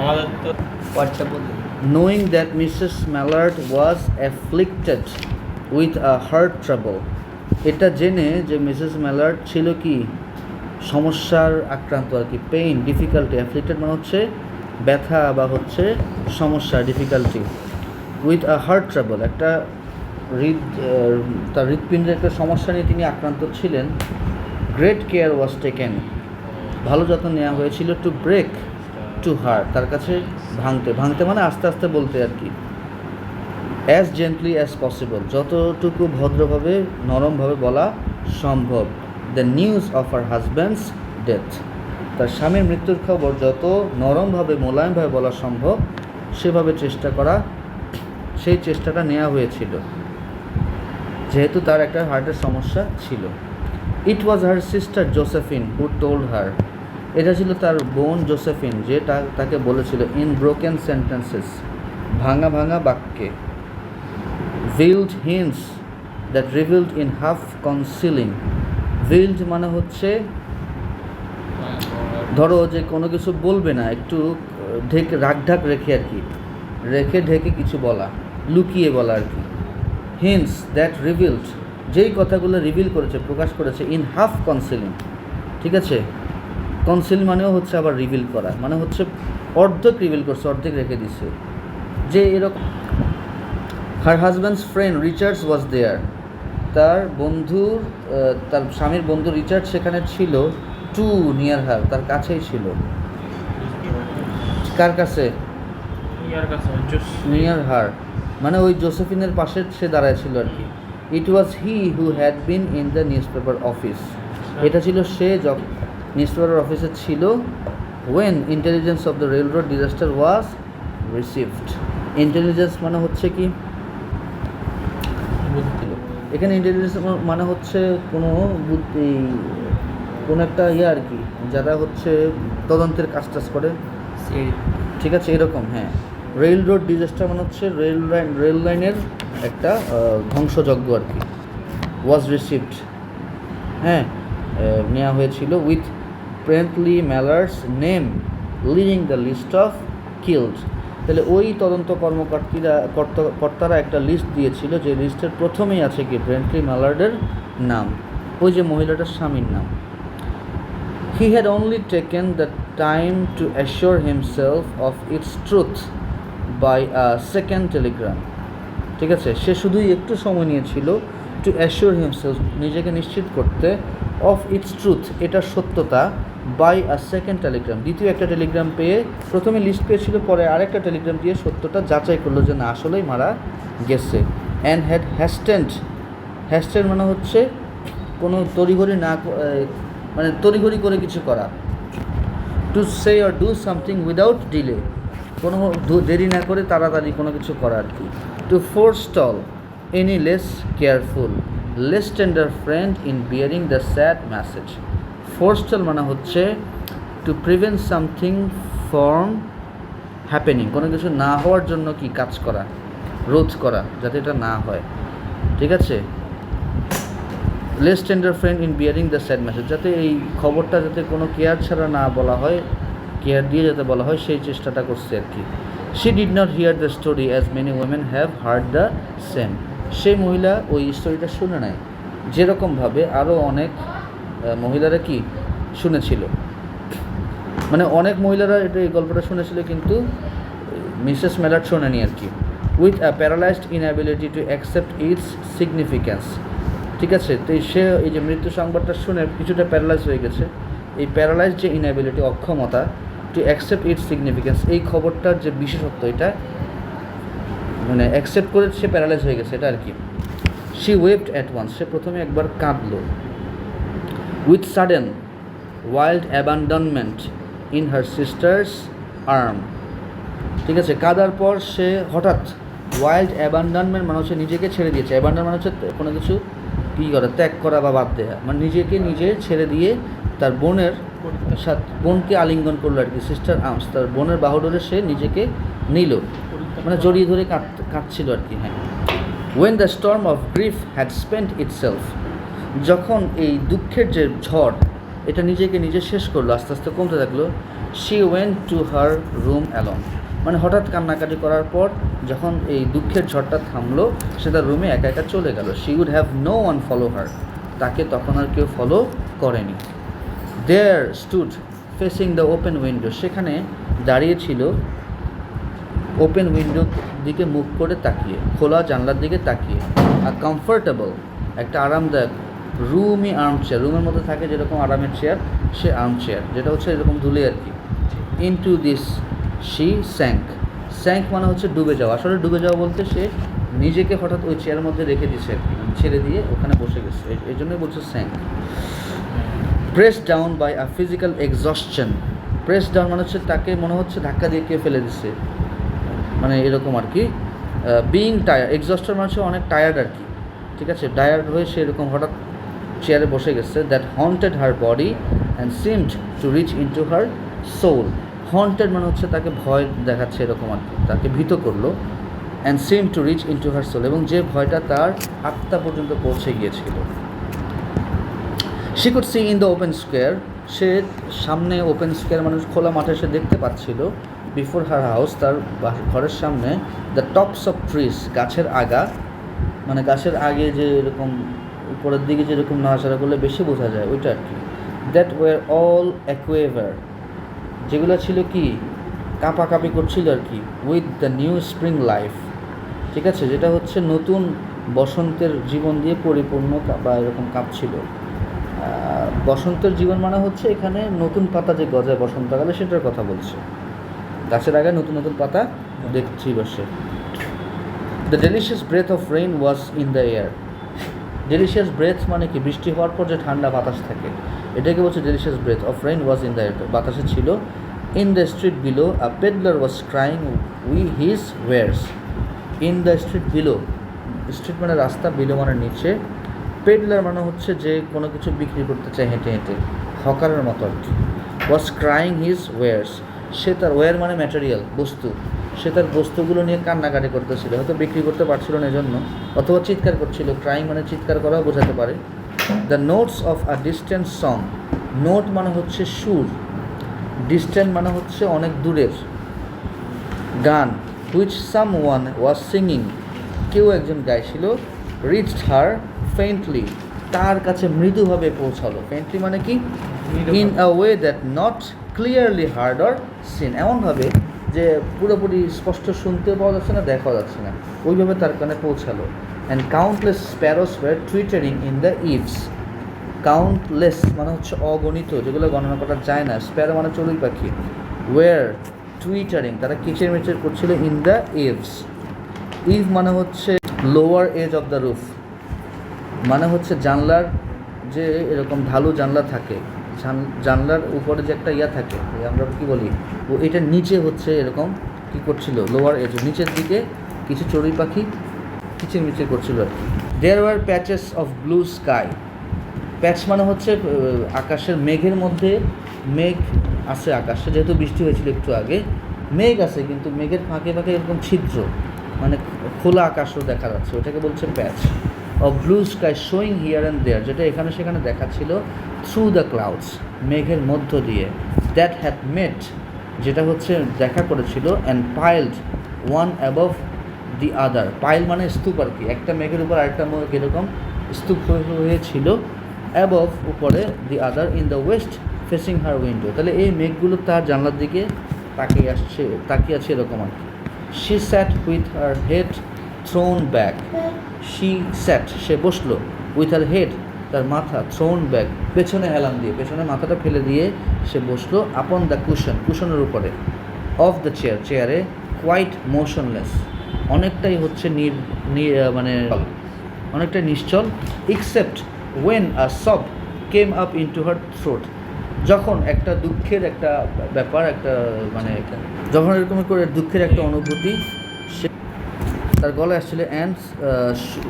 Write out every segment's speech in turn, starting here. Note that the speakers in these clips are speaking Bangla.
আমাদের তো পরেরটা বলি। Knowing that Mrs. Mallard was afflicted with a heart trouble, এটা জেনে যে মিসেস ম্যালার্ড ছিল কি সমস্যার আক্রান্ত আর কি, পেইন, ডিফিকাল্টি। অ্যাফ্লিক্টেড মানে হচ্ছে ব্যথা বা হচ্ছে সমস্যা, difficulty. With a heart trouble, একটা তার হৃৎপিণ্ডের একটা সমস্যা নিয়ে তিনি আক্রান্ত ছিলেন। গ্রেট কেয়ার ওয়াজ টেকেন, ভালো যত্ন নেওয়া হয়েছিল। টু ব্রেক টু হার, তার কাছে ভাঙতে মানে আস্তে আস্তে বলতে আর কি। অ্যাজ জেন্টলি অ্যাজ পসিবল, যতটুকু ভদ্রভাবে নরমভাবে বলা সম্ভব। The news of her husband's death, তার স্বামীর মৃত্যুর খবর যত নরমভাবে মোলায়েমভাবে বলা সম্ভব সেভাবে সেই চেষ্টাটা নেওয়া হয়েছিল, যেহেতু তার একটা হার্টের সমস্যা ছিল। It was her sister Josephine who told her, এটা ছিল তার বোন জোসেফিন যে তাকে বলেছিল। ইন ব্রোকেন সেন্টেন্সেস, ভাঙা বাক্যে। Veiled hints that revealed in half concealing, veiled মানে হচ্ছে ধরো যে কোনো কিছু বলবে না, একটু ঢাক রেখে আর কি, ঢেকে কিছু বলা, লুকিয়ে বলা আর কি। হিন্টস দ্যাট রিভিলড, যেই কথাগুলো রিভিল করেছে, প্রকাশ করেছে। ইন হাফ কনসিলিং, ঠিক আছে। কনসিল মানেও হচ্ছে আবার রিভিল করা, মানে হচ্ছে অর্ধেক রিভিল করছে, অর্ধেক রেখে দিছে, যে এরকম। হার হাজব্যান্ডস ফ্রেন্ড রিচার্ডস ওয়াজ দেয়ার, তার স্বামীর বন্ধু রিচার্ড সেখানে ছিল। টু নিয়ার হার, তার কাছেই ছিল। কার কাছে? নিয়ার হার মানে ওই জোসেফিনের পাশে সে দাঁড়ায় ছিল আর কি। It was he who had been in the newspaper office, এটা ছিল সে যখন নিউজ পেপার অফিসে ছিল। When intelligence of the railroad disaster was received, intelligence মানে হচ্ছে কি, এখানে ইন্টেলিজেন্স মানে হচ্ছে কোনো একটা আর কি, যারা হচ্ছে তদন্তের কাজ করে, ঠিক আছে, এরকম। হ্যাঁ, রেল রোড ডিজাস্টার মানে হচ্ছে রেল লাইনের একটা ধ্বংসযজ্ঞ আর কি। ওয়াজ রিসিভড, হ্যাঁ, নেওয়া হয়েছিল। With Brently Mallard's name leading the list of killed, তাহলে ওই তদন্ত কর্তারা একটা লিস্ট দিয়েছিল, যে লিস্টের প্রথমেই আছে কি ব্রেন্টলি ম্যালার্ডের নাম, ওই যে মহিলাটার স্বামীর নাম। He had only taken the time to assure himself of its truth by a second telegram, ঠিক আছে, সে শুধুই একটু সময় নিয়েছিল টু অ্যাসিওর হিমসেলফ, নিজেকে নিশ্চিত করতে, অফ ইটস ট্রুথ, এটার সত্যতা, বাই আ সেকেন্ড টেলিগ্রাম, দ্বিতীয় একটা টেলিগ্রাম পেয়ে। প্রথমে লিস্ট পেয়েছিল, পরে আরেকটা টেলিগ্রাম দিয়ে সত্যটা যাচাই করলো যে না আসলেই মারা গেছে। অ্যান্ড হ্যাড হ্যাস্টেড মানে হচ্ছে কোনো তড়িঘড়ি না, মানে তড়িঘড়ি করে কিছু করা। To say or do something without delay, কোনো দেরি না করে তাড়াতাড়ি কোনো কিছু করা আর কি। To forestall any less careful, less tender friend in bearing the sad message. Forestall মানে হচ্ছে to prevent something from happening, কোনো কিছু না হওয়ার জন্য কি কাজ করা, রোধ করা, যাতে এটা না হয়, ঠিক আছে। Less tender friend in bearing the sad message, যাতে এই খবরটা যাতে কোনো কেয়ার ছাড়া না বলা হয়, কেয়ার দিয়ে যাতে বলা হয়, সেই চেষ্টাটা করছে আর কি। She did not here the story as many women have heard the same, সেই মহিলা ওই স্টোরিটা শুনে নাই যেরকমভাবে আরও অনেক মহিলারা কি শুনেছিল, মানে অনেক মহিলারা এই গল্পটা শুনেছিল, কিন্তু মিসেস ম্যালার্ড শোনেনি আর কি। With a paralysed ইনঅ্যাবিলিটি to accept it's significance, ঠিক আছে। তো সে এই যে মৃত্যু সংবাদটা শুনে কিছুটা প্যারালাইজ হয়ে গেছে। এই প্যারালাইজ যে ইনঅ্যাবিলিটি, অক্ষমতা, টু অ্যাকসেপ্ট ইটস সিগনিফিক্যান্স, এই খবরটার যে বিশেষত্ব, এটা মানে অ্যাকসেপ্ট করে সে প্যারালাইজ হয়ে গেছে, এটা আর কি। শি ওয়েপড অ্যাট ওয়ান্স, সে প্রথমে একবার কাঁদলো। With sudden wild abandonment in her sister's arm, ঠিক আছে। কাঁদার পর সে হঠাৎ, ওয়াইল্ড অ্যাবান্ডনমেন্ট মানে হচ্ছে নিজেকে ছেড়ে দিয়েছে, অ্যাবান্ডন মানে হচ্ছে কোনো কিছু কী করা, ত্যাগ করা বা বাদ দেওয়া, মানে নিজেকে নিজে ছেড়ে দিয়ে তার বোনকে আলিঙ্গন করলো আর কি। সিস্টার আর্মস, তার বোনের বাহুডোরে সে নিজেকে নিল, মানে জড়িয়ে ধরে কাঁদছিল আর কি। হ্যাঁ, when the storm of grief had spent itself, যখন এই দুঃখের যে ঝড় এটা নিজেকে নিজে শেষ করলো, আস্তে আস্তে কমতে থাকলো। She went to her room alone, মানে হঠাৎ কান্নাকাটি করার পর যখন এই দুঃখের ঝড়টা থামলো সে তার রুমে একা একা চলে গেল। She would have no one follow her, তাকে তখন আর কেউ ফলো করেনি। There stood facing the open window, সেখানে দাঁড়িয়েছিল ওপেন উইন্ডোর দিকে মুখ করে তাকিয়ে, খোলা জানলার দিকে তাকিয়ে। আর কমফোর্টেবল, একটা আরামদায়ক রুমি আর্ম চেয়ার, রুমের মধ্যে থাকে যেরকম আরামের চেয়ার, সে আর্ম চেয়ার যেটা হচ্ছে এরকম ধুলে আর কি। Into this she sank, sank মানে হচ্ছে ডুবে যাওয়া, আসলে ডুবে যাওয়া বলতে সে নিজেকে হঠাৎ ওই চেয়ারের মধ্যে রেখে দিচ্ছে আর কি, ছেড়ে দিয়ে ওখানে বসে গেছে, এই জন্যই বলছে sank. Press down by a physical exhaustion, press down মানে হচ্ছে তাকে মনে হচ্ছে ধাক্কা দিয়ে কে ফেলে দিচ্ছে, মানে এরকম আর কি। বিং টায়ার্ড, এক্সস্টার মানে হচ্ছে অনেক টায়ার্ড আর কি, ঠিক আছে, টায়ার্ড হয়ে সে এরকম হঠাৎ চেয়ারে বসে গেছে। That haunted her body and seemed to reach into her soul, haunted মানে হচ্ছে তাকে ভয় দেখাচ্ছে এরকম আর কি, তাকে ভীত করলো। And seem to reach into her soul, এবং যে ভয়টা তার আত্মা পর্যন্ত পৌঁছে গিয়েছিল। She could see in the open square, সে সামনে ওপেন স্কোয়ার মানে খোলা মাঠে সে দেখতে পাচ্ছিল। বিফোর হার হাউস, তার ঘরের সামনে। দ্য টপস অফ ট্রিজ, গাছের আগা, মানে গাছের আগে যে এরকম উপরের দিকে যেরকম নাড়াচাড়া করলে বেশি বোঝা যায় ওইটা আর কি। দ্যাট ওয়ার অল অ্যাকুয়েভার, যেগুলো ছিল কি কাঁপাকাঁপি করছিল আর কি। With the new spring life, ঠিক আছে, যেটা হচ্ছে নতুন বসন্তের জীবন দিয়ে পরিপূর্ণ বা এরকম কাঁপছিল। বসন্তের জীবন মানে হচ্ছে এখানে নতুন পাতা যে গজায় বসন্তকালে সেটার কথা বলছে, গাছের আগে নতুন নতুন পাতা দেখছিল সে। The delicious breath of rain was in the air, delicious breath মানে কি বৃষ্টি হওয়ার পর যে ঠান্ডা বাতাস থাকে এটাকে বলছে delicious breath of rain was in the air, বাতাসে ছিল। In the street below a peddler was crying we his wares, in the street below, street মানে রাস্তা, বিলো মানে নিচে, পেডলার মানে হচ্ছে যে কোনো কিছু বিক্রি করতে চায় হেঁটে হেঁটে, হকারের মতো আর কি। ওয়াজ ক্রাইং হিজ ওয়ার্স, সে তার ওয়ার মানে ম্যাটেরিয়াল, বস্তু, সে তার বস্তুগুলো নিয়ে কান্নাকাটি করতেছিল, হয়তো বিক্রি করতে পারছিল না এজন্য, অথবা চিৎকার করছিল, ক্রাইং মানে চিৎকার করাও বোঝাতে পারে। The notes of a distant song, note মানে হচ্ছে সুর, ডিস্ট্যান্ট মানে হচ্ছে অনেক দূরের গান। Which some one was singing, কেউ একজন গাইছিল। রিচড হার ফেন্টলি, তার কাছে মৃদুভাবে পৌঁছালো, ফেন্টলি মানে কি in a way that not clearly heard or seen, এমনভাবে যে পুরোপুরি স্পষ্ট শুনতে পাওয়া যাচ্ছে না, দেখা যাচ্ছে না, ওইভাবে তার কানে পৌঁছালো। And countless sparrows were twittering in the eaves, countless মানে হচ্ছে অগণিত, যেগুলো গণনা করা যায় না, স্প্যারো মানে চড়ুই পাখি, ওয়ার টুইটারিং, তারা কিচিরমিচির করছিল, ইন দ্য ইভস, ইভ মানে হচ্ছে lower edge of the roof, মানে হচ্ছে জানলার যে এরকম ঢালু জানলা থাকে, জানলার উপরে যে একটা ইয়া থাকে আমরা কি বলি, ও এটার নিচে হচ্ছে এরকম কি করছিল, লোয়ার এজ, নিচের দিকে কিছু চড়ুই পাখি কিচিরমিচির করছিল আর কি। There were patches of blue sky, patch মানে হচ্ছে আকাশের মেঘের মধ্যে, মেঘ আছে আকাশে, যেহেতু বৃষ্টি হয়েছিল একটু আগে, মেঘ আছে কিন্তু মেঘের ফাঁকে ফাঁকে এরকম ছিদ্র, মানে খোলা আকাশও দেখা যাচ্ছে, ওটাকে বলছে patch of blue sky showing here and there, যেটা এখানে সেখানে দেখাচ্ছিল। থ্রু দ্য ক্লাউডস, মেঘের মধ্য দিয়ে। দ্যাট হ্যাড মেট, যেটা হচ্ছে দেখা করেছিল। And piled one above the other, pile মানে স্তূপ আর কি, একটা মেঘের উপর আরেকটা মেঘ এরকম স্তূপ হয়েছিল। অ্যাবভ উপরে, the other in the west facing her window, তাহলে এই মেঘগুলো তার জানলার দিকে তাকিয়ে আছে এরকম আর কি। She sat with her head thrown back, she sat সে বসলো, উইথ হার হেড তার মাথা, থ্রোন ব্যাক পেছনে হেলান দিয়ে, পেছনে মাথাটা ফেলে দিয়ে সে বসলো। আপন দ্য কুশন, কুশনের উপরে। অফ দ্য চেয়ার, চেয়ারে। কোয়াইট মোশনলেস, অনেকটাই হচ্ছে মানে অনেকটা নিশ্চল। এক্সেপ্ট ওয়েন আ সব কেম আপ ইনটু হার থ্রোট, যখন একটা দুঃখের একটা ব্যাপার, একটা মানে যখন এরকম করে দুঃখের একটা অনুভূতি সে তার গলায় আসছিল। অ্যান্ড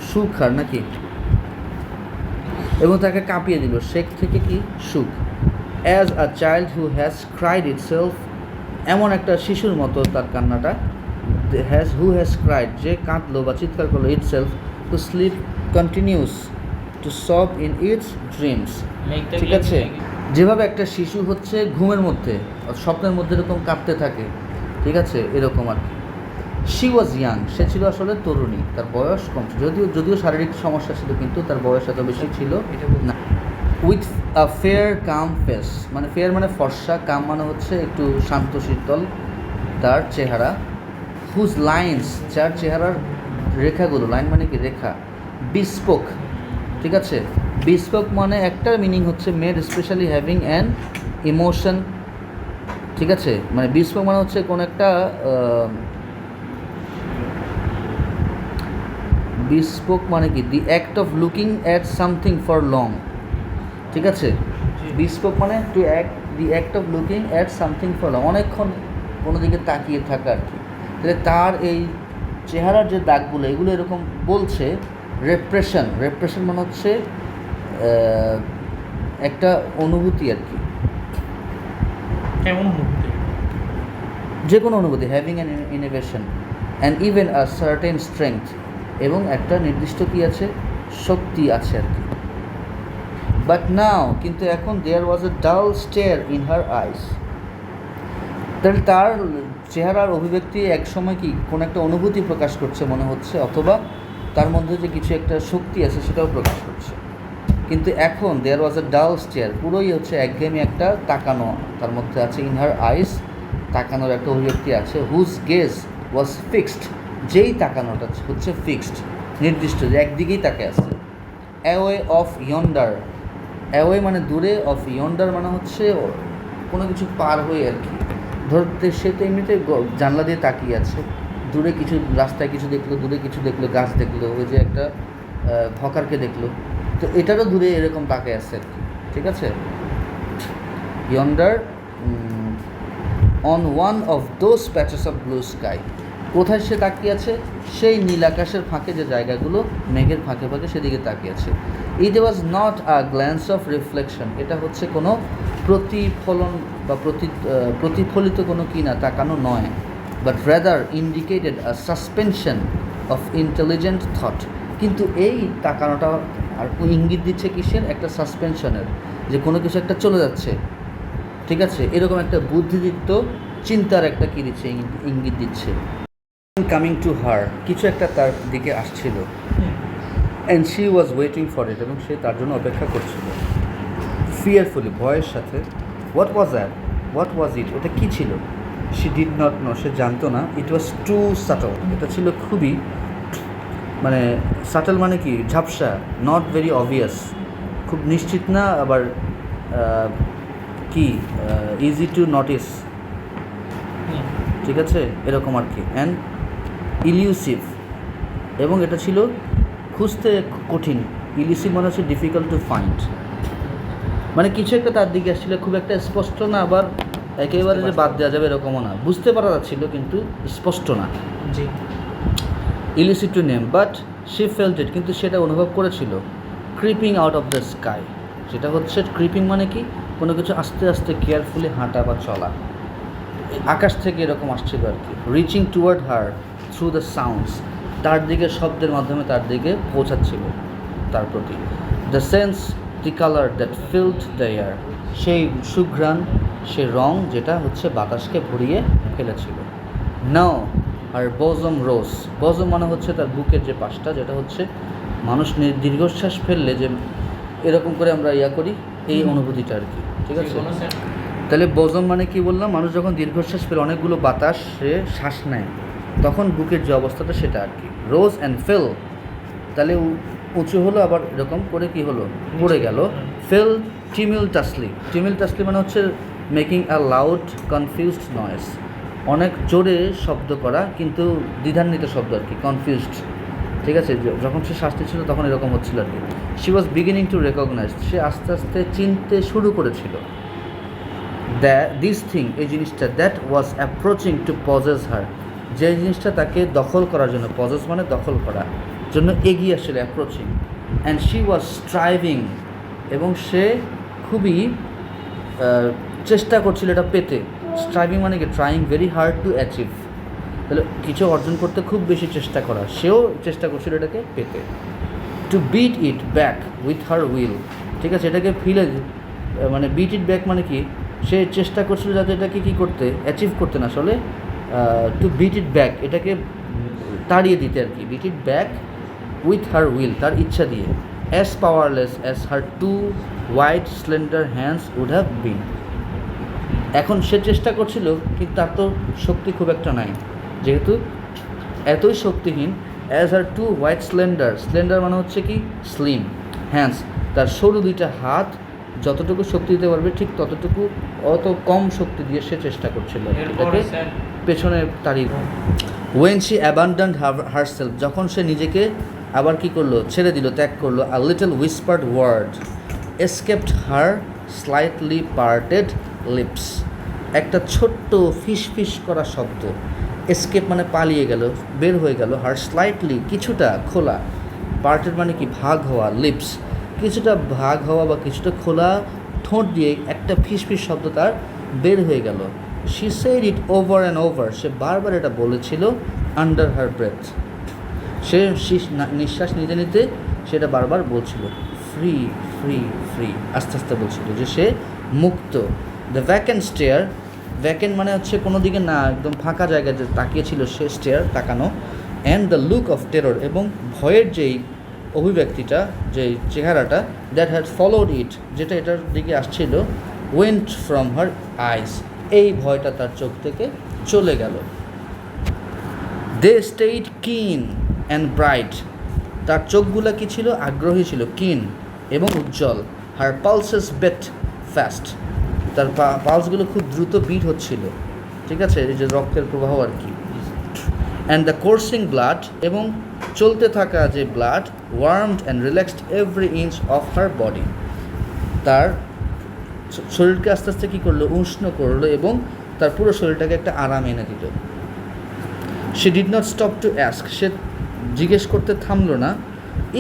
সুখ হার নাকি, এবং তাকে কাঁপিয়ে দিল, শেখ থেকে কি সুখ। As a child who has cried itself, এমন একটা শিশুর মতো তার কান্নাটা। হু হ্যাজ ক্রাইড, যে কাঁদলো বা চিৎকার করলো। Itself to sleep continues to সব ইন ইটস ড্রিমস, ঠিক আছে। যেভাবে একটা শিশু হচ্ছে ঘুমের মধ্যে স্বপ্নের মধ্যে এরকম কাঁপতে থাকে, ঠিক আছে, এরকম আর কি। শি ওয়াজ ইয়াং, সে ছিল আসলে তরুণী, তার বয়স কম ছিল, যদিও শারীরিক সমস্যা ছিল, কিন্তু তার বয়স এত বেশি ছিল না। With a fair calm face, মানে ফেয়ার মানে ফর্সা, কাম মানে হচ্ছে একটু শান্ত শীতল তার চেহারা। হুজ লাইন্স, যার চেহারার রেখাগুলো, লাইন মানে কি রেখা, বিস্পোক, ঠিক আছে। বিস্পোক মানে একটা মিনিং হচ্ছে made specially having an emotion, ঠিক আছে। মানে বিস্পোক মানে হচ্ছে কোন একটা বিস্পোক মানে কি the act of looking at something for long, ঠিক আছে। বিস্পোক মানে to act, the act of looking at something for long, অনেকক্ষণ কোনো দিকে তাকিয়ে থাকা আর কি। তাহলে তার এই চেহারার যে দাগগুলো এগুলো এরকম বলছে রেপ্রেশন, রেপ্রেশন মানে হচ্ছে একটা অনুভূতি আর কি। কেমন অনুভূতি? যে কোনো অনুভূতি, having an innovation and even a certain strength, এবং একটা নির্দিষ্ট কী আছে, শক্তি আছে আর কি। বাট নাও, কিন্তু এখন দেয়ার ওয়াজ এ ডাল স্টেয়ার ইন হার আইস, তাহলে তার চেহারার অভিব্যক্তি একসময় কি কোনো একটা অনুভূতি প্রকাশ করছে মনে হচ্ছে, অথবা তার মধ্যে যে কিছু একটা শক্তি আছে সেটাও প্রকাশ করছে। কিন্তু এখন দেয়ার ওয়াজ এ ডাল স্টেয়ার, পুরোই হচ্ছে একঘেয়েমি একটা তাকানো তার মধ্যে আছে। ইন হার আইস, তাকানোর একটা অভিব্যক্তি আছে। হুজ গেজ ওয়াজ ফিক্সড, যেই তাকানোটা হচ্ছে ফিক্সড, নির্দিষ্ট, যে একদিকেই তাকে আছে। অ্যাওয়ে অফ ইয়ন্ডার, অ্যাওয়ে মানে দূরে, অফ ইয়ন্ডার মানে হচ্ছে কোনো কিছু পার হয়ে আর কি। ধরতে সে তো এমনিতে জানলা দিয়ে তাকিয়ে আছে, দূরে কিছু রাস্তায় কিছু দেখলো, দূরে কিছু দেখলো, গাছ দেখলো, ওই যে একটা হকারকে দেখলো, তো এটারও দূরে এরকম তাকিয়ে আছে আর কি, ঠিক আছে। Yonder on one of those patches of blue sky, কোথায় সে তাকিয়ে আছে, সেই নীল আকাশের ফাঁকে যে জায়গাগুলো মেঘের ফাঁকে ফাঁকে সেদিকে তাকিয়ে আছে। It was not a glance of reflection, এটা হচ্ছে কোনো প্রতিফলন বা প্রতিফলিত কোনো কি না, তাকানো নয়। But rather indicated a suspension of intelligent thought, কিন্তু এই তাকানোটা আর ইঙ্গিত দিচ্ছে কিসের, একটা সাসপেনশনের, যে কোনো কিছু একটা চলে যাচ্ছে, ঠিক আছে, এরকম একটা বুদ্ধিদীপ্ত চিন্তার একটা কী দিচ্ছে, ইঙ্গিত দিচ্ছে। কামিং টু হার, কিছু একটা তার দিকে আসছিল। And she was waiting for it, এবং সে তার জন্য অপেক্ষা করছিল। ফিয়ারফুলি, ভয়ের সাথে। What was that, what was it, ওটা কী ছিল। শি ডিড নট নো, সে জানতো না। ইট ওয়াজ টু সাটল, এটা ছিল খুবই, মানে সাটল মানে কি ঝাপসা, নট ভেরি অবভিয়াস, খুব নিশ্চিত না, আবার কি ইজি টু নোটিস, ঠিক আছে, এরকম আর কি। অ্যান্ড ইলিউসিভ, এবং এটা ছিল খুঁজতে কঠিন। ইলিউসিভ মানে হচ্ছে ডিফিকাল্ট টু ফাইন্ড, মানে কিছু একটা তার দিকে আসছিল, খুব একটা স্পষ্ট না, আবার একেবারে যে বাদ দেওয়া যাবে এরকমও না, বুঝতে পারা যাচ্ছিল কিন্তু স্পষ্ট না। জি, elusive to name, but she felt it, কিন্তু সেটা অনুভব করেছিল। Creeping out of the sky, সেটা হচ্ছে ক্রিপিং মানে কি কোনো কিছু আস্তে আস্তে কেয়ারফুলি হাঁটা বা চলা, আকাশ থেকে এরকম আসছিল আর কি। Reaching toward her through the sounds, তার দিকে শব্দের মাধ্যমে তার দিকে পৌঁছাচ্ছিল তার প্রতি। The sense, the colour that field the air, সেই সুঘ্রাণ, সে রং যেটা হচ্ছে বাতাসকে ভরিয়ে ফেলেছিল। নাও আর বজম রোজ, বজম মানে হচ্ছে তার বুকের যে পাশটা, যেটা হচ্ছে মানুষ দীর্ঘশ্বাস ফেললে যে এরকম করে আমরা করি, এই অনুভূতিটা আর কি, ঠিক আছে। তাহলে বজম মানে কি বললাম, মানুষ যখন দীর্ঘশ্বাস ফেলে অনেকগুলো বাতাস সে শ্বাস নেয়, তখন বুকের যে অবস্থাটা সেটা আর কি। রোজ অ্যান্ড ফেল, তাহলে উঁচু হলো, আবার এরকম করে কি হলো, পড়ে গেল। ফেল টিমিলটাসলি, টিমিলটাসলি মানে হচ্ছে মেকিং আ লাউড কনফিউজড নয়েস, অনেক জোরে শব্দ করা কিন্তু দ্বিধান্বিত শব্দ আর কি, কনফিউজড, ঠিক আছে। যখন সে শ্বাস ছিল তখন এরকম হচ্ছিল আর কি। She was beginning to recognise, সে আস্তে আস্তে চিনতে শুরু করেছিল। দিস থিং, এই জিনিসটা, that was approaching to possess her, যে জিনিসটা তাকে দখল করার জন্য, পজেস মানে দখল করা জন্য এগিয়ে আসলে, approaching. And she was striving, এবং সে খুবই চেষ্টা করছিল এটা পেতে। স্ট্রাইভিং মানে কি trying very hard to achieve, তাহলে কিছু অর্জন করতে খুব বেশি চেষ্টা করা, সেও চেষ্টা করছিল এটাকে পেতে। To beat it back with her will, ঠিক আছে, এটাকে মানে বিট ইট ব্যাক মানে কি, সে চেষ্টা করছিল যাতে এটাকে কী করতে, অ্যাচিভ করতে না, আসলে টু বিট ইট ব্যাক, এটাকে তাড়িয়ে দিতে আর কি, beat it back with her will, তার ইচ্ছা দিয়ে, as powerless as her two white slender hands would have been. এখন সে চেষ্টা করছিল কিন্তু তার তো শক্তি খুব একটা নাই, যেহেতু এতই শক্তিহীন, as her two white slender, slender মানে হচ্ছে কি স্লিম, হ্যান্ডস, তার সরু দুইটা হাত যতটুকু শক্তি দিতে পারবে ঠিক ততটুকু, অত কম শক্তি দিয়ে সে চেষ্টা করছিল এটাকে পেছনে তাড়িয়ে। ওয়েন শি অ্যাবান্ডন্ড হারসেলফ, যখন সে নিজেকে আবার কি করলো, ছেড়ে দিল, ত্যাগ করলো, a little whispered word escaped her slightly parted lips, একটা ছোট্ট ফিস করা শব্দ, এসকেপ মানে পালিয়ে গেল, বের হয়ে গেল, হার স্লাইটলি কিছুটা খোলা, পার্টেড মানে কি ভাগ হওয়া, লিপস কিছুটা ভাগ হওয়া বা কিছুটা খোলা ঠোঁট দিয়ে একটা ফিস শব্দ তার বের হয়ে গেল। She said it over and over, সে বারবার এটা বলেছিল, আন্ডার হার ব্রেথ, সে নিঃশ্বাস নিতে নিতে সেটা বারবার বলছিল, ফ্রি ফ্রি ফ্রি, আস্তে আস্তে বলছিল যে সে মুক্ত। দ্য ভ্যাকেন্ট স্টেয়ার, ভ্যাকেন্ট মানে হচ্ছে কোনো দিকে না, একদম ফাঁকা জায়গায় যে তাকিয়েছিল সে, স্টেয়ার তাকানো, and the look of terror, এবং ভয়ের যেই অভিব্যক্তিটা, যেই চেহারাটা, দ্যাট হ্যাড ফলোড ইট, যেটা এটার দিকে আসছিল, ওয়েন্ট ফ্রম হার আইস, এই ভয়টা তার চোখ থেকে চলে গেল। দে স্টেইড কিন অ্যান্ড ব্রাইট, তার চোখগুলো কী ছিল, আগ্রহী ছিল, কিন এবং উজ্জ্বল। হার পালসেস বেট ফাস্ট, তার পালসগুলো খুব দ্রুত বিট হচ্ছিল, ঠিক আছে, এই যে রক্তের প্রবাহ আর কি। অ্যান্ড দ্য কোর্সিং ব্লাড, এবং চলতে থাকা যে blood, warmed and relaxed every inch of her body, তার শরীরকে আস্তে আস্তে কী করলো, উষ্ণ করলো এবং তার পুরো শরীরটাকে একটা আরাম এনে দিল। She did not stop to ask, সে জিজ্ঞেস করতে থামলো না,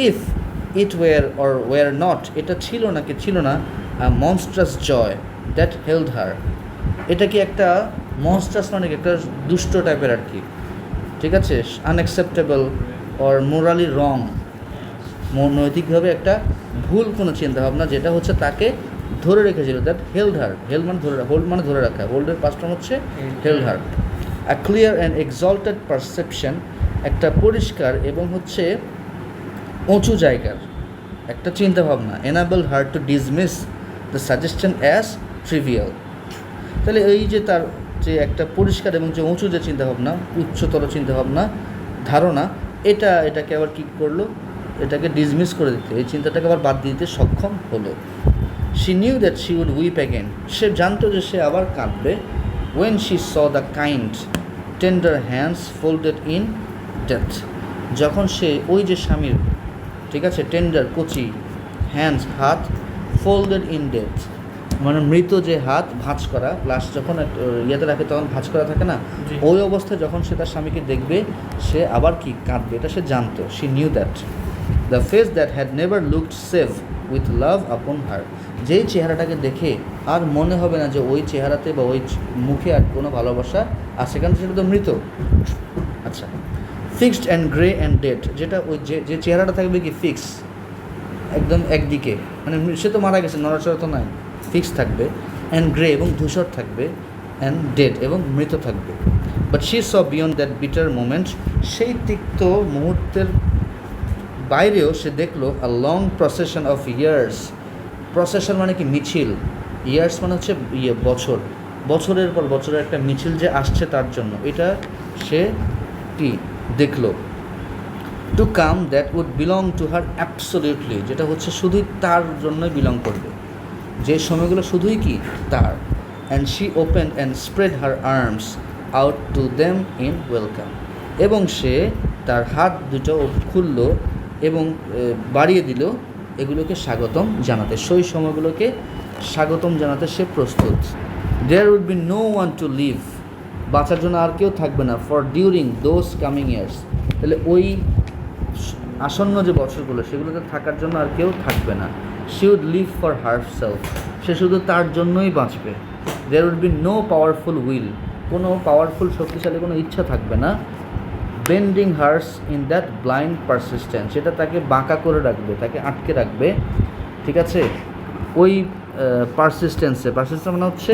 if it were or were not, এটা ছিল না কি ছিল না, আ মনস্ট্রাস জয় দ্যাট হেল্ড হার, এটা কি একটা মনস্ট্রাস মানে একটা দুষ্ট টাইপের আর কি, ঠিক আছে, আনঅ্যাকসেপ্টেবল অর মোরালি রং, নৈতিকভাবে একটা ভুল কোনো চিন্তাভাবনা, যেটা হচ্ছে তাকে ধরে রেখেছিল, দ্যাট হেল্ড হার, হেল্ড মানে ধরে, হোল্ড মানে ধরে রাখা, হোল্ডের পাস্ট ফর্ম হচ্ছে held her. A clear and exalted perception, একটা পরিষ্কার এবং হচ্ছে উঁচু জায়গার একটা চিন্তাভাবনা, enable her to dismiss the suggestion as trivial, তাহলে এই যে তার যে একটা পরিষ্কার এবং যে উঁচু যে চিন্তাভাবনা, উচ্চতর চিন্তাভাবনা, ধারণা, এটাকে আবার কী করলো, এটাকে ডিসমিস করে দিতে, এই চিন্তাটাকে আবার বাদ দিতে সক্ষম হলো। She knew that she would weep again, সে জানতো যে সে আবার কাঁদবে। When she saw the kind tender hands folded in death, যখন সে ওই যে স্বামীর, ঠিক আছে, টেন্ডার কচি হ্যান্ডস হাত, ফোল্ডেড ইন ডেথ মানে মৃত যে হাত ভাঁজ করা, লাশ যখন ইয়েতে রাখে তখন ভাঁজ করা থাকে না, ওই অবস্থায় যখন সে তার স্বামীকে দেখবে সে আবার কি কাঁদবে, এটা সে জানতো। She knew that the face that had never looked save with love আপন হার, যেই চেহারাটাকে দেখে আর মনে হবে না যে ওই চেহারাতে বা ওই মুখে আর কোনো ভালোবাসা আছে, কারণ সেটা তো মৃত। আচ্ছা, fixed and grey and dead, যেটা ওই যে চেহারাটা থাকবে কি ফিক্স, একদম একদিকে, মানে সে তো মারা গেছে, নড়াচড়া তো নাই, ফিক্স থাকবে, অ্যান্ড গ্রে এবং ধূসর থাকবে, অ্যান্ড ডেড এবং মৃত থাকবে। But she saw beyond that bitter moment, সেই তিক্ত মুহূর্তের বাইরেও সে দেখলো a long procession of years, procession মানে কি মিছিল, ইয়ার্স মানে হচ্ছে বছর, বছরের পর বছরের একটা মিছিল যে আসছে তার জন্য, এটা সে কি দেখলো। To come that would belong to her absolutely, যেটা হচ্ছে শুধুই তার জন্যই বিলং করবে, যে সময়গুলো শুধুই কি তার। And she open and spread her arms out to them in welcome, এবং সে তার হাত দুটো খুলল এবং বাড়িয়ে দিল এগুলোকে স্বাগতম জানাতে, সেই সময়গুলোকে স্বাগতম জানাতে সে প্রস্তুত। There would be no one to live, বাঁচার জন্য আর কেউ থাকবে না, for during those coming years, তাহলে ওই আসন্ন যে বছরগুলো সেগুলোতে থাকার জন্য আর কেউ থাকবে না। She would live for herself, সে শুধু তার জন্যই বাঁচবে। There would be no powerful will, কোনো পাওয়ারফুল শক্তিশালী কোনো ইচ্ছা থাকবে না, bending hers in that blind persistence, সেটা তাকে বাঁকা করে রাখবে, তাকে আটকে রাখবে, ঠিক আছে, ওই পারসিস্টেন্সে, পারসিস্টেন্স মানে হচ্ছে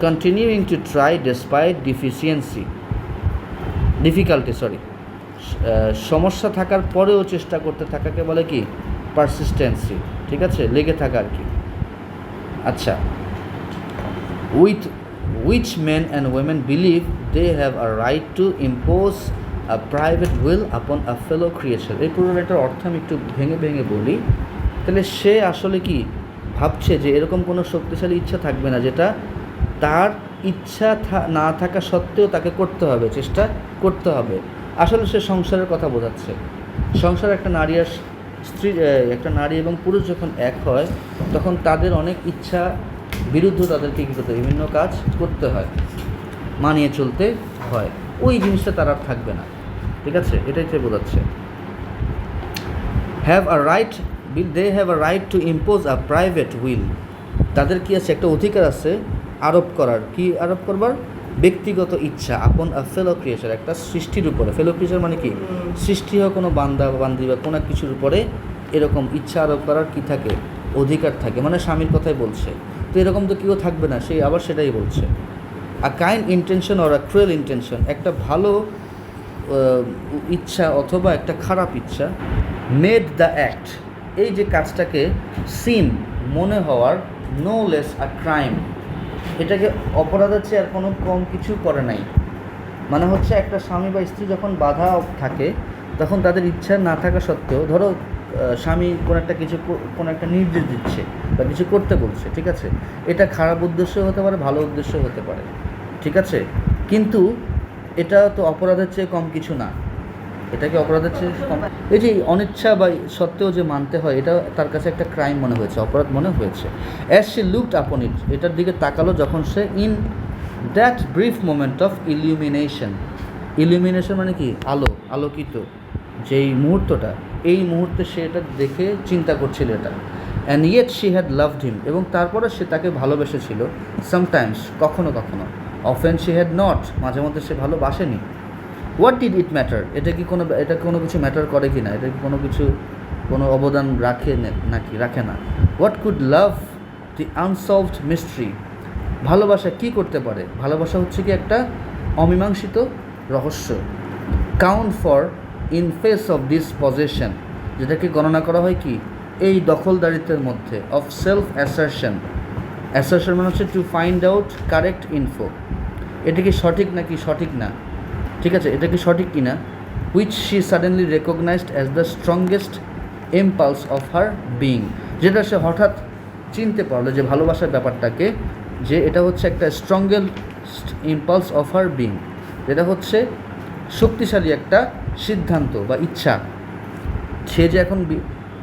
continuing to try despite difficulty, সমস্যা থাকার পরেও চেষ্টা করতে থাকাকে বলে কি পারসিস্টেন্সি, ঠিক আছে, লেগে থাকা আর কি। আচ্ছা, with which men and women believe they have a right to impose a private will upon a fellow creature। এই পুরো এটার অর্থ আমি একটু ভেঙে ভেঙে বলি। তাহলে সে আসলে কি ভাবছে যে এরকম কোনো শক্তিশালী ইচ্ছা থাকবে না যেটা তার ইচ্ছা না থাকা সত্ত্বেও তাকে করতে হবে, চেষ্টা করতে হবে। আসলে সে সংসারের কথা বোঝাচ্ছে। সংসার একটা নারী আর স্ত্রী, একটা নারী এবং পুরুষ যখন এক হয় তখন তাদের অনেক ইচ্ছা বিরুদ্ধ তাদেরকে কী করতে, বিভিন্ন কাজ করতে হয়, মানিয়ে চলতে হয়। ওই জিনিসটা তার আর থাকবে না, ঠিক আছে, এটাই সে বোঝাচ্ছে। They have a right to impose a private will. তাদের কি আছে, একটা অধিকার আছে আরোপ করার, কি আরোপ করবার, ব্যক্তিগত ইচ্ছা আপন আ ফেলো ক্রিয়েচার, একটা সৃষ্টির উপরে। ফেলো ক্রিয়েচার মানে কি, সৃষ্টি হয় কোনো বান্দা বান্দি বা কোনো কিছুর উপরে এরকম ইচ্ছা আরোপ করার কি থাকে, অধিকার থাকে। মানে স্বামীর কথাই বলছে, তো এরকম তো কেউ থাকবে না, সেই আবার সেটাই বলছে। আ kind intention or a cruel intention, একটা ভালো ইচ্ছা অথবা একটা খারাপ ইচ্ছা, মেড দ্য অ্যাক্ট, এই যে কাজটাকে সিম মনে হওয়ার, নো লেস আ ক্রাইম, এটাকে অপরাধের চেয়ে আর কোনো কম কিছু করে নাই। মানে হচ্ছে একটা স্বামী বা স্ত্রী যখন বাধা থাকে তখন তাদের ইচ্ছা না থাকা সত্ত্বেও, ধরো স্বামী কোনো একটা নির্দেশ দিচ্ছে বা কিছু করতে বলছে, ঠিক আছে, এটা খারাপ উদ্দেশ্য হতে পারে, ভালো উদ্দেশ্য হতে পারে, ঠিক আছে, কিন্তু এটা তো অপরাধের চেয়ে কম কিছু না। এটাকে অপরাধের চেয়ে কম, এই যে অনিচ্ছা বা সত্ত্বেও যে মানতে হয়, এটা তার কাছে একটা ক্রাইম মনে হয়েছে, অপরাধ মনে হয়েছে। অ্যাজ শি লুকড আপন ইট, এটার দিকে তাকালো যখন সে, in that brief moment of illumination মানে কি, আলোকিত যেই মুহূর্তটা, এই মুহূর্তে সে এটা দেখে চিন্তা করছিল এটা। And yet she had loved him, এবং তারপরে সে তাকে ভালোবেসেছিল। সামটাইমস, কখনো কখনো। অফেন শি হ্যাড নট, মাঝে মধ্যে সে ভালোবাসেনি। হোয়াট ডিড ইট ম্যাটার, এটা কোনো কিছু ম্যাটার করে কি না, এটা কি কোনো অবদান রাখে নাকি রাখে না। What could love the unsolved mystery, ভালোবাসা কি করতে পারে, ভালোবাসা হচ্ছে কি একটা অমীমাংসিত রহস্য। Count for in face of this possession, যেটাকে গণনা করা হয় কি, এই দখলদারিত্বের মধ্যে, অফ সেলফ অ্যাসারশন মানে হচ্ছে to find out correct info, এটা কি সঠিক নাকি সঠিক না, ঠিক আছে, এটা কি সঠিক কি না। Which she suddenly recognised as the strongest impulse of her being, যেটা সে হঠাৎ চিনতে পারলো যে ভালোবাসার ব্যাপারটাকে, যে এটা হচ্ছে একটা strongest impulse of her being, যেটা হচ্ছে শক্তিশালী একটা সিদ্ধান্ত বা ইচ্ছা। সে যে এখন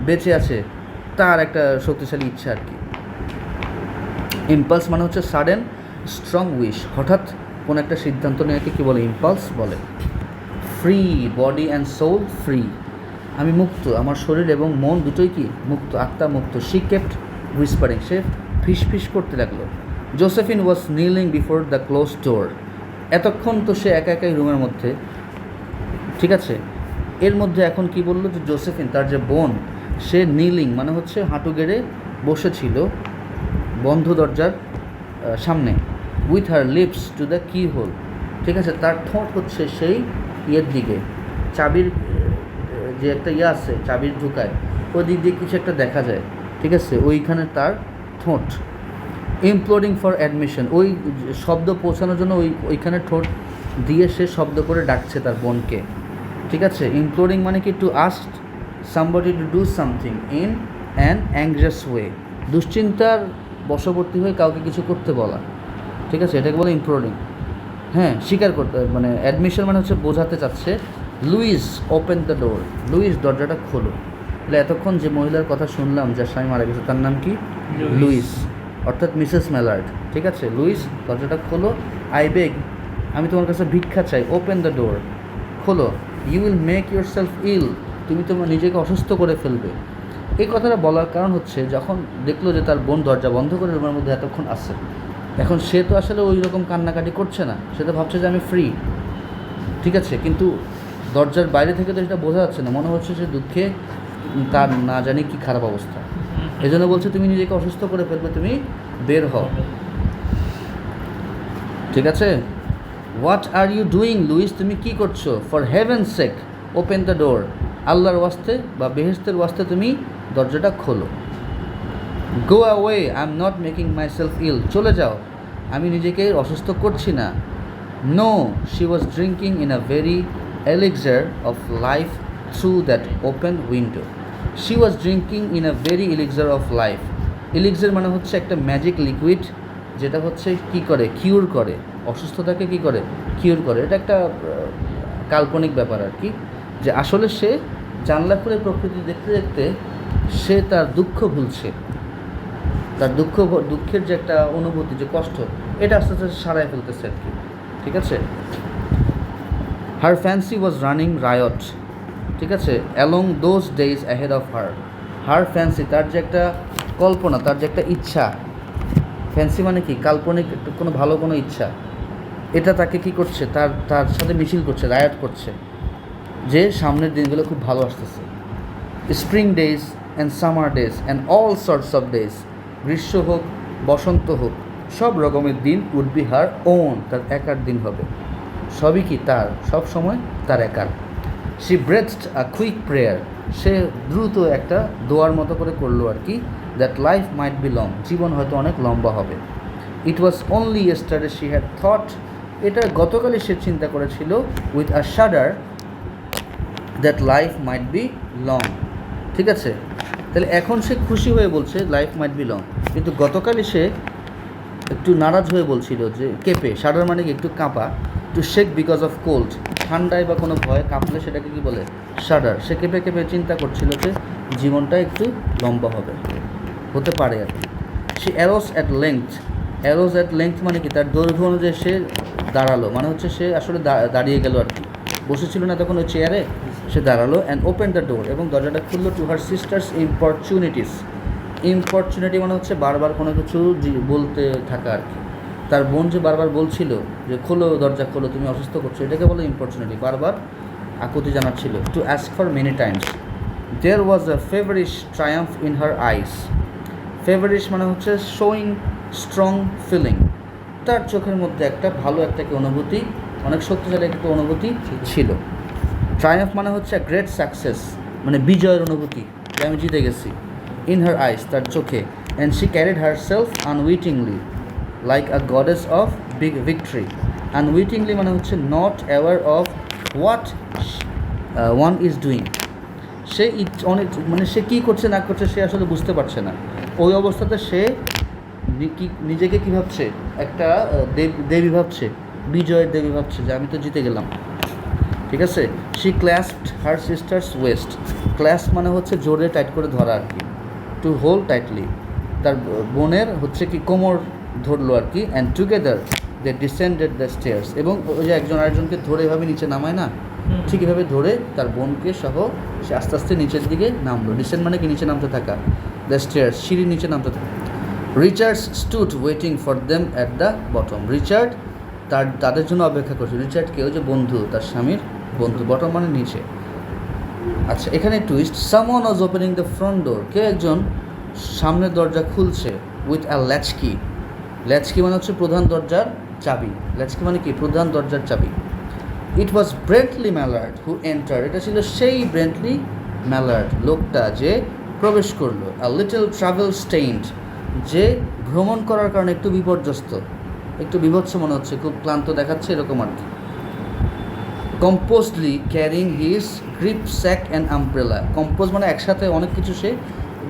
বেঁচে আছে তার একটা শক্তিশালী ইচ্ছা আর কি। ইম্পালস মানে হচ্ছে সাডেন স্ট্রং উইশ, হঠাৎ কোনো একটা সিদ্ধান্ত নেওয়াকে কী বলে, ইম্পালস বলে। Free body and soul free, আমি মুক্ত, আমার শরীর এবং মন দুটোই কি মুক্ত, আত্মা মুক্ত। শি কেপ্ট হুইসপারিং, সে ফিস করতে লাগলো। Josephine was kneeling before the close door, এতক্ষণ তো সে একা একাই রুমের মধ্যে, ঠিক আছে, এর মধ্যে এখন কি বললো যে জোসেফিন, তার যে বোন, সে নিলিং মানে হচ্ছে হাঁটু গেড়ে বসেছিল বন্ধ দরজার সামনে। With her lips to the keyhole, ঠিক আছে, তার ঠোঁট হচ্ছে সেই ইয়ের দিকে, চাবির যে একটা আছে, চাবির ঢুকায় ওই দিক দিয়ে কিছু একটা দেখা যায়, ঠিক আছে, ওইখানে তার ঠোঁট। ইমপ্লোরিং ফর অ্যাডমিশন, ওই শব্দ পৌঁছানোর জন্য ওইখানে ঠোঁট দিয়ে সে শব্দ করে ডাকছে তার বোনকে, ঠিক আছে। ইমপ্লোরিং মানে কি, to ask somebody to do something in an anxious way, দুশ্চিন্তার বশবর্তী হয়ে কাউকে কিছু করতে বলা, ঠিক আছে, এটাকে বলে ইমপ্লোরিং। হ্যাঁ, স্বীকার করতে, মানে অ্যাডমিশন মানে হচ্ছে বোঝাতে চাচ্ছে। Louise open the door, Louise দরজাটা খোলো। তাহলে এতক্ষণ যে মহিলার কথা শুনলাম যার স্বামী মারা গেছে, তার নাম কি, লুইস, অর্থাৎ মিসেস মেলার্ড, ঠিক আছে। লুইস দরজাটা খোলো, আই বেগ, আমি তোমার কাছে ভিক্ষা চাই, ওপেন দ্য ডোর, খোলো। You will make yourself ill, তুমি তোমার নিজেকে অসুস্থ করে ফেলবে। এই কথাটা বলার কারণ হচ্ছে, যখন দেখলো যে তার বোন দরজা বন্ধ করে রুমের মধ্যে এতক্ষণ আছে, এখন সে তো আসলে ওই রকম কান্নাকাটি করছে না, সে তো ভাবছে যে আমি ফ্রি, ঠিক আছে, কিন্তু দরজার বাইরে থেকে তো সেটা বোঝা যাচ্ছে না, মনে হচ্ছে সে দুঃখে তার না জানি কি খারাপ অবস্থা। এই জন্য বলছে তুমি নিজেকে অসুস্থ করে ফেলবে, তুমি বের হও। ঠিক আছে? What are you doing Louise, তুমি কি করছো? For heaven sake open the door, আল্লাহর ওয়াস্তে বা বেহেশতের ওয়াস্তে তুমি দরজাটা খোলো। Go away, I am not making myself ill, চলে যাও, আমি নিজেকে অসুস্থ করছি না। No, she was drinking in a very elixir of life through that open window. She was drinking in a very elixir of life. Elixir মানে হচ্ছে একটা ম্যাজিক লিকুইড, যেটা হচ্ছে কি করে, কিউর করে, অসুস্থতাকে কি করে, কিউর করে। এটা একটা কাল্পনিক ব্যাপার আর কি, যে আসলে সে জানলা খুলে প্রকৃতি দেখতে দেখতে সে তার দুঃখ ভুলছে, তার দুঃখের যে একটা অনুভূতি, যে কষ্ট, এটা আস্তে আস্তে সারাই ফেলতেছে আর কি। ঠিক আছে? হার ফ্যান্সি ওয়াজ রানিং রায়ট, ঠিক আছে, along those days ahead of her. Her fancy, তার যে একটা কল্পনা, তার যে একটা ইচ্ছা, ফ্যান্সি মানে কি, কাল্পনিক কোনো ভালো কোনো ইচ্ছা, এটা তাকে কি করছে, তার সাথে মিছিল করছে, রায়ট করছে, যে সামনের দিনগুলো খুব ভালো আসতেছে। Spring days and summer days and all sorts of days, গ্রীষ্ম হোক বসন্ত হোক, সব রকমের দিন উড বি হার ওন, তার একার দিন হবে, সবই কি তার, সব সময় তার একার। She breathed a quick prayer, সে দ্রুত একটা দোয়ার মতো করে করলো আর কি, that life might be long, জীবন হয়তো অনেক লম্বা হবে। It was only yesterday she had thought, এটা গতকালই সে চিন্তা করেছিল, with a shudder, that life might be long. ঠিক আছে? তাহলে এখন সে খুশি হয়ে বলছে লাইফ মাইট বি লং, কিন্তু গতকালই সে একটু নারাজ হয়ে বলছিল, যে কেঁপে, শাডার মানে কি একটু কাঁপা, two shake because of cold, ঠান্ডায় বা কোনো ভয়ে কাঁপলে সেটাকে কি বলে, শাডার। সে কেঁপে কেঁপে চিন্তা করছিল যে জীবনটা একটু লম্বা হবে, হতে পারে আর কি। সে arose at length, arose at length মানে কি, তার দৈর্ঘ্য অনুযায়ী সে দাঁড়ালো, মানে হচ্ছে সে আসলে দাঁড়িয়ে গেল আর কি, বসেছিল না তখন ওই চেয়ারে, সে দাঁড়ালো। অ্যান্ড ওপেন দ্য ডোর, এবং দরজাটা খুললো, টু হার সিস্টার্স ইম্পরচুনিটিস। ইম্পরচুনিটি মানে হচ্ছে বারবার কোনো কিছু বলতে থাকা আর কি। তার বোন যে বারবার বলছিল যে খোলো, দরজা খোলো, তুমি অসুস্থ করছো, এটাকে বলে ইম্পরচুনিটি, বারবার আকুতি জানাচ্ছিল। To ask for many times. There was a feverish triumph in her eyes. Feverish মানে হচ্ছে শোয়িং স্ট্রং ফিলিং, তার চোখের মধ্যে একটা ভালো একটা কি অনুভূতি, অনেক শক্তিশালী একটা অনুভূতি ছিল। ট্রায়াম্ফ মানে হচ্ছে গ্রেট সাকসেস, মানে বিজয়ের অনুভূতি, যে আমি জিতে গেছি। ইন হার আইস, তার চোখে। And she carried herself unwittingly like a goddess of big victory. Unwittingly মানে হচ্ছে not aware of what one is doing. সে অনেক মানে সে কী করছে না করছে সে আসলে বুঝতে পারছে না। ওই অবস্থাতে সে নিজেকে কী ভাবছে, একটা দেবী ভাবছে, বিজয়ের দেবী ভাবছে, যে আমি তো জিতে গেলাম। ঠিক আছে? She clasped her sister's waist. Clasp মানে হচ্ছে জোরে টাইট করে ধরা আর কি, টু হোল্ড টাইটলি, তার বোনের হচ্ছে কি কোমর ধরলো আর কি। And together they descended the stairs, এবং ওই যে একজন আরেকজনকে ধরে এভাবে নিচে নামায় না, ঠিক এভাবে ধরে তার বোনকে সহ সে আস্তে আস্তে নিচের দিকে নামলো। ডিসেন্ড মানে কি নিচে নামতে থাকা, দ্য স্টেয়ার্স, সিঁড়ির নিচে নামতে থাকা। Richards stood waiting for them at the bottom. Richard তাদের জন্য অপেক্ষা করছে। রিচার্ড কেউ যে বন্ধু, তার স্বামীর বন্ধু, বটম মানে নিচে। আচ্ছা, এখানে twist. Someone was opening the front door, কেউ একজন সামনের দরজা খুলছে, উইথ আ ল্যাচকি। ল্যাচকি মানে হচ্ছে প্রধান দরজার চাবি। ল্যাচকি মানে কি, প্রধান দরজার চাবি। ইট ওয়াজ ব্রেন্টলি ম্যালার্ড হু এন্টার, এটা ছিল সেই ব্রেন্টলি ম্যালার্ড, লোকটা যে প্রবেশ করলো। আ লিটল ট্রাভেল স্টেইনড, যে ভ্রমণ করার কারণে একটু বিপর্যস্ত, একটু বিভৎস মনে হচ্ছে, খুব ক্লান্ত দেখাচ্ছে এরকম আর কি। Composedly carrying his grip sack and umbrella. Compose মানে একসাথে অনেক কিছু সে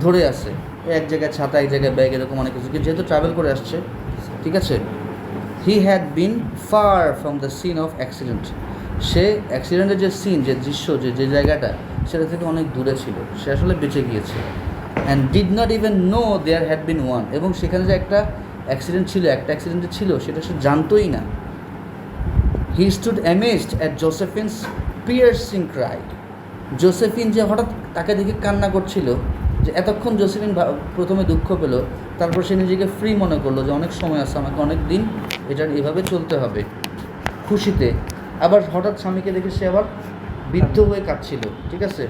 ধরে আসে, এক জায়গায় ছাতা, এক জায়গায় ব্যাগ, এরকম অনেক কিছু, যেহেতু ট্রাভেল করে আসছে। ঠিক আছে? He had been far from the scene of accident, সে অ্যাক্সিডেন্টের যে সিন, যে দৃশ্য, যে জায়গাটা, সেটা থেকে অনেক দূরে ছিল, সে আসলে বেঁচে গিয়েছে। And did not even know there had been one, এবং সেখানে যে একটা অ্যাক্সিডেন্ট ছিল, একটা অ্যাক্সিডেন্ট ছিল, সেটা সে জানতোই না। He stood amazed at Josephine's piercing cry. Josephine যে হঠাৎ তাকে দেখে কান্না করছিল, যে এতক্ষণ জোসেফিন প্রথমে দুঃখ পেল, তারপর সে নিজেকে ফ্রি মনে করলো, যে অনেক সময় আছে, আমাকে অনেক দিন এটা এভাবে চলতে হবে, খুশিতে। আবার হঠাৎ স্বামীকে দেখে সে আবার বিদ্ধ হয়ে কাঁদছিল। ঠিক আছে?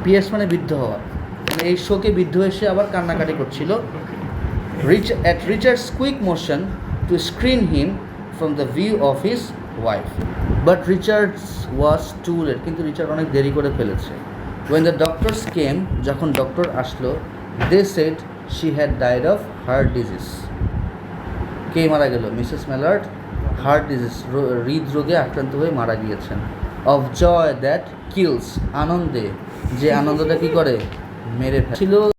পিয়ার্স মানে বিদ্ধ হওয়া। মানে এই শোকে বিদ্ধ হয়ে সে আবার কান্নাকাটি করছিল। At Richard's quick motion to screen him from the view of his wife. But Richard was too late. কিন্তু রিচার্ড অনেক দেরি করে ফেলেছে। When the doctors came, যখন ডক্টর আসলো, they said she had died of heart disease. কে মারা গেল? মিসেস ম্যালার্ড হার্ট ডিজিজ, হৃদরোগে আক্রান্ত হয়ে মারা গিয়েছেন। Of joy that kills, আনন্দে, যে আনন্দটা কি করে? মেরে ফেলে। ছিল